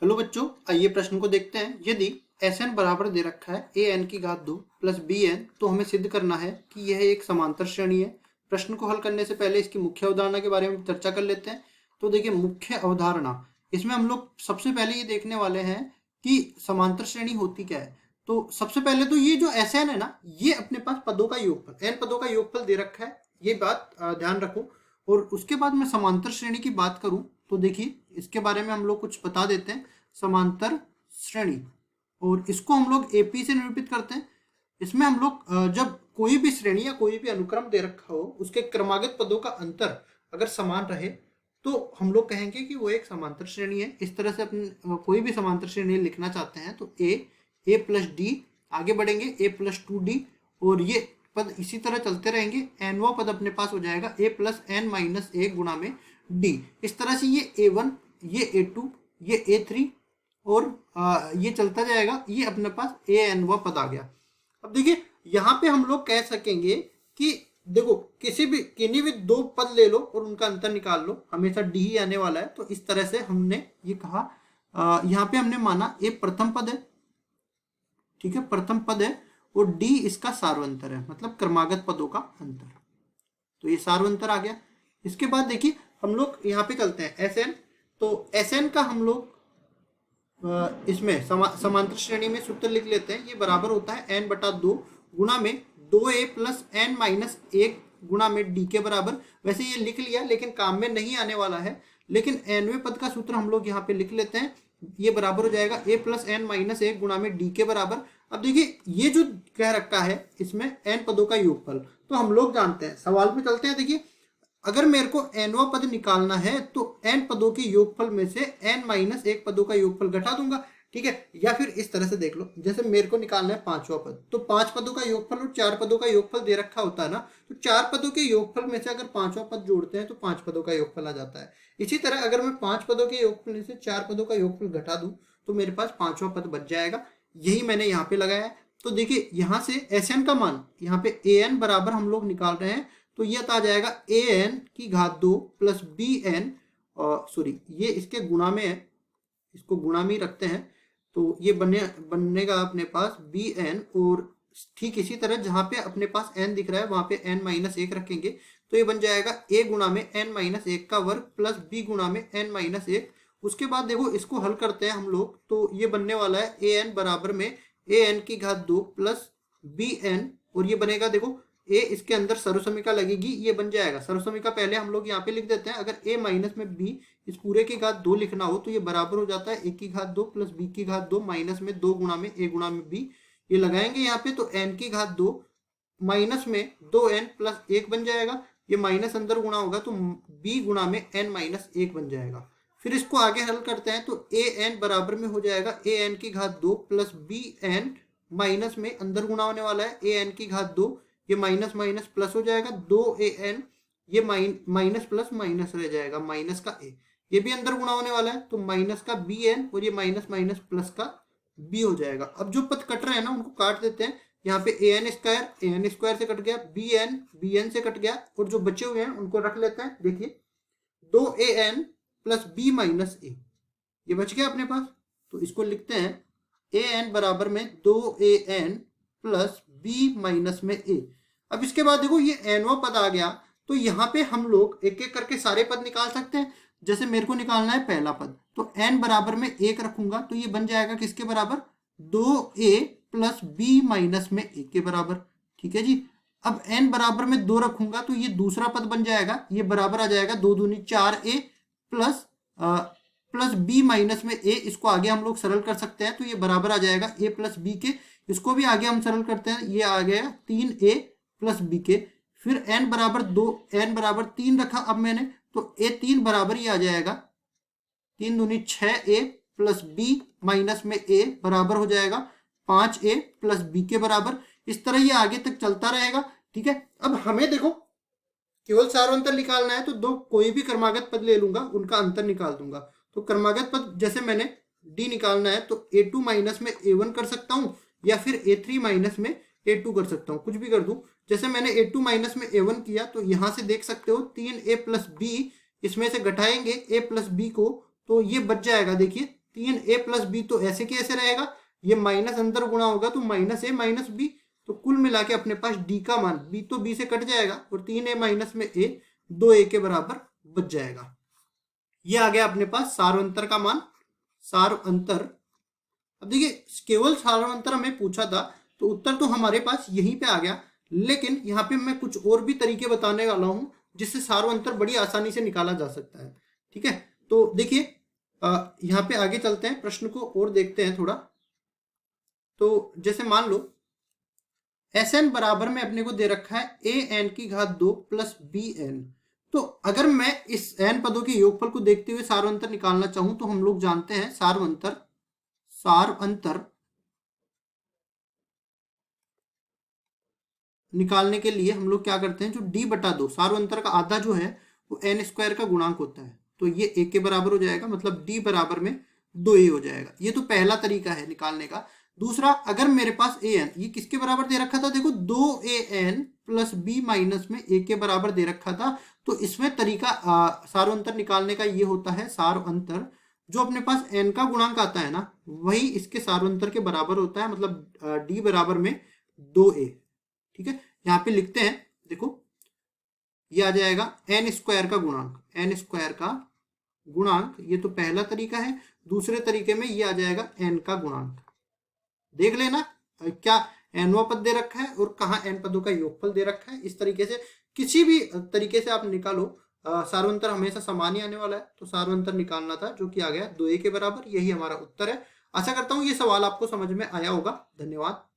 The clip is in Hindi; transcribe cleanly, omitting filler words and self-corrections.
हेलो बच्चों, आइए प्रश्न को देखते हैं। यदि एस एन बराबर दे रखा है ए एन की घात 2 प्लस बी एन, तो हमें सिद्ध करना है कि यह एक समांतर श्रेणी है। प्रश्न को हल करने से पहले इसकी मुख्य अवधारणा के बारे में चर्चा कर लेते हैं। तो देखिए, मुख्य अवधारणा इसमें हम लोग सबसे पहले ये देखने वाले हैं कि समांतर श्रेणी होती क्या है। तो सबसे पहले तो ये जो एस एन है ना, ये अपने पास पदों का योगफल, एन पदों का योगफल दे रखा है। ये बात ध्यान रखो। और उसके बाद मैं समांतर श्रेणी की बात करूं तो देखिए, इसके बारे में हम लोग कुछ बता देते हैं। समांतर श्रेणी, और इसको हम लोग एपी से निरूपित करते हैं। इसमें हम लोग जब कोई भी श्रेणी या कोई भी अनुक्रम दे रखा हो, उसके क्रमागत पदों का अंतर अगर समान रहे तो हम लोग कहेंगे कि वो एक समांतर श्रेणी है। इस तरह से अपने कोई भी समांतर श्रेणी लिखना चाहते हैं तो ए प्लस डी, आगे बढ़ेंगे ए प्लस 2d, और ये पद इसी तरह चलते रहेंगे। एनवा पद अपने पास हो जाएगा ए प्लस एन माइनस 1 गुणा में डी। इस तरह से ये ए1, ये ए2, ये ए3, और ये चलता जाएगा। ये अपने पास ए एन व पद आ गया। अब देखिए, यहाँ पे हम लोग कह सकेंगे कि देखो, किन्हीं भी दो पद ले लो और उनका अंतर निकाल लो, हमेशा डी ही आने वाला है। तो इस तरह से हमने ये कहा, यहाँ पे हमने माना ए प्रथम पद है, ठीक है, प्रथम पद है, और डी इसका सार्वंतर है, मतलब क्रमागत पदों का अंतर। तो ये सार्वंतर आ गया। इसके बाद देखिए, हम लोग यहाँ पे चलते हैं एस एन। तो एस एन का हम लोग इसमें समांतर श्रेणी में सूत्र लिख लेते हैं। ये बराबर होता है एन बटा 2 गुणा में 2a प्लस एन माइनस 1 गुणा में डी के बराबर। वैसे ये लिख लिया, लेकिन काम में नहीं आने वाला है। लेकिन एनवें पद का सूत्र हम लोग यहाँ पे लिख लेते हैं। ये बराबर हो जाएगा a प्लस एन माइनस 1 गुणा में डी के बराबर। अब देखिए, ये जो कह रखा है इसमें एन पदों का योगफल, तो हम लोग जानते हैं। सवाल में चलते हैं। देखिए, अगर मेरे को एनवा पद निकालना है तो एन पदों के योगफल में से एन माइनस 1 पदों का योगफल घटा दूंगा, ठीक है। या फिर इस तरह से देख लो, जैसे मेरे को निकालना है पांचवा पद, तो 5 पदों का योगफल और 4 पदों का योगफल दे रखा होता है ना, तो 4 पदों के योगफल में से अगर पांचवा पद जोड़ते हैं तो 5 पदों का योगफल आ जाता है। इसी तरह अगर मैं 5 पदों के योगफल में से 4 पदों का योगफल घटा दूं तो मेरे पास पांचवा पद बच जाएगा। यही मैंने यहाँ पे लगाया है। तो देखिए, यहाँ से एस एन का मान, यहाँ पे ए एन बराबर हम लोग निकाल रहे हैं, तो ये आ जाएगा ए एन की घात 2 प्लस बी एन, सॉरी ये इसके गुणा में है, इसको गुणा में ही रखते हैं। तो ये बनेगा अपने पास बी एन, और ठीक इसी तरह जहां पे अपने पास एन दिख रहा है वहां पे एन माइनस 1 रखेंगे, तो ये बन जाएगा ए गुणा में एन माइनस 1 का वर्ग प्लस बी गुणा में एन माइनस 1। उसके बाद देखो, इसको हल करते हैं हम लोग, तो ये बनने वाला है ए एन बराबर में ए एन की घात 2 प्लस बी एन, और ये बनेगा, देखो ए इसके अंदर सर्वसमीका लगेगी, ये बन जाएगा। सर्वसमीका पहले हम लोग यहाँ पे लिख देते हैं। अगर ए माइनस में बी इस पूरे की घात 2 लिखना हो तो ये बराबर हो जाता है ए की घात 2 प्लस बी की घात 2 माइनस में 2 गुणा में ए गुणा में बी। ये लगाएंगे यहाँ पे, तो एन की घात 2 माइनस में 2n प्लस 1 बन जाएगा। ये माइनस अंदर गुणा होगा तो बी गुणा में एन माइनस 1 बन जाएगा। फिर इसको आगे हल करते हैं, तो ए एन बराबर में हो जाएगा ए एन की घात 2 प्लस बी एन, माइनस में अंदर गुणा होने वाला है ए एन की घात 2, ये माइनस माइनस प्लस हो जाएगा 2an, ये माइनस प्लस माइनस रह जाएगा, माइनस का a, ये भी अंदर गुणा होने वाला है, तो माइनस का bn, और ये माइनस माइनस प्लस का b हो जाएगा। अब जो पद कट रहे हैं ना, उनको काट देते हैं। यहाँ पे an स्क्वायर से कट गया, bn से कट गया, और जो बचे हुए हैं उनको रख लेते हैं। देखिए, 2an plus b minus a, ये बच गया अपने पास। तो इसको लिखते हैं an बराबर में 2an प्लस b माइनस में a। अब इसके बाद देखो, ये एनवा पद आ गया, तो यहाँ पे हम लोग एक एक करके सारे पद निकाल सकते हैं। जैसे मेरे को निकालना है पहला पद, तो n बराबर में 1 रखूंगा, तो ये बन जाएगा किसके बराबर, 2a प्लस b माइनस में 1 के बराबर, ठीक है जी। अब n बराबर में 2 रखूंगा तो ये दूसरा पद बन जाएगा, ये बराबर आ जाएगा 2 दूनी 4a प्लस b माइनस में a। इसको आगे हम लोग सरल कर सकते हैं, तो ये बराबर आ जाएगा a प्लस b के। इसको भी आगे हम सरल करते हैं, ये आ गया 3a प्लस बी के। फिर n बराबर 2, n बराबर 3 रखा अब मैंने, तो a3 बराबर ही आ जाएगा 3 दूनी 6a प्लस b माइनस में a बराबर हो जाएगा 5a प्लस b के बराबर। इस तरह ये आगे तक चलता रहेगा, ठीक है। अब हमें देखो, केवल सार्वंतर निकालना है, तो दो कोई भी क्रमागत पद ले लूंगा, उनका अंतर निकाल दूंगा। तो क्रमागत पद जैसे मैंने d निकालना है, तो a2 माइनस में a1 कर सकता हूँ, या फिर a3 माइनस में a2 कर सकता हूँ, कुछ भी कर दूं। जैसे मैंने a2 माइनस में a1 किया, तो यहां से देख सकते हो 3a प्लस b, इसमें से घटाएंगे a प्लस b को, तो ये बच जाएगा। देखिए, 3a प्लस बी तो ऐसे कैसे रहेगा, ये माइनस अंतर गुणा होगा तो माइनस ए माइनस बी, तो कुल मिला के अपने पास डी का मान बी तो बी से कट जाएगा और 3a माइनस में ए 2a के बराबर बच जाएगा। ये आ गया अपने पास सार्वंतर का मान, सार्वंतर। अब देखिए केवल सार्वंतर हमें पूछा था तो उत्तर तो हमारे पास यहीं पे आ गया, लेकिन यहाँ पे मैं कुछ और भी तरीके बताने वाला हूं जिससे सार्वंतर बड़ी आसानी से निकाला जा सकता है। ठीक है, तो देखिए यहाँ पे आगे चलते हैं, प्रश्न को और देखते हैं थोड़ा। तो जैसे मान लो Sn बराबर में अपने को दे रखा है an की घात 2 प्लस bn। तो अगर मैं इस n पदों के योगफल को देखते हुए सार्वंतर निकालना चाहूं तो हम लोग जानते हैं सार्वंतर निकालने के लिए हम लोग क्या करते हैं, जो d बटा 2 सार्वंतर का आधा जो है वो n स्क्वायर का गुणांक होता है, तो ये 1 के बराबर हो जाएगा, मतलब d बराबर में 2a हो जाएगा। ये तो पहला तरीका है निकालने का। दूसरा, अगर मेरे पास an ये किसके बराबर दे रखा था, देखो 2an प्लस b माइनस में a के बराबर दे रखा था, तो इसमें तरीका सार्वंतर निकालने का ये होता है सार्वंतर, जो अपने पास n का गुणांक आता है ना वही इसके सार्वंतर के बराबर होता है, मतलब d बराबर में 2a। ठीक है, यहाँ पे लिखते हैं, देखो ये आ जाएगा n स्क्वायर का गुणांक, n स्क्वायर का गुणांक, ये तो पहला तरीका है। दूसरे तरीके में ये आ जाएगा n का गुणांक। देख लेना क्या nवा पद दे रखा है और कहाँ n पदों का योगफल दे रखा है। इस तरीके से किसी भी तरीके से आप निकालो, सार्वंतर हमेशा समान ही आने वाला है। तो सार्वंतर निकालना था जो कि आ गया 2a के बराबर, यही हमारा उत्तर है। आशा करता हूँ ये सवाल आपको समझ में आया होगा। धन्यवाद।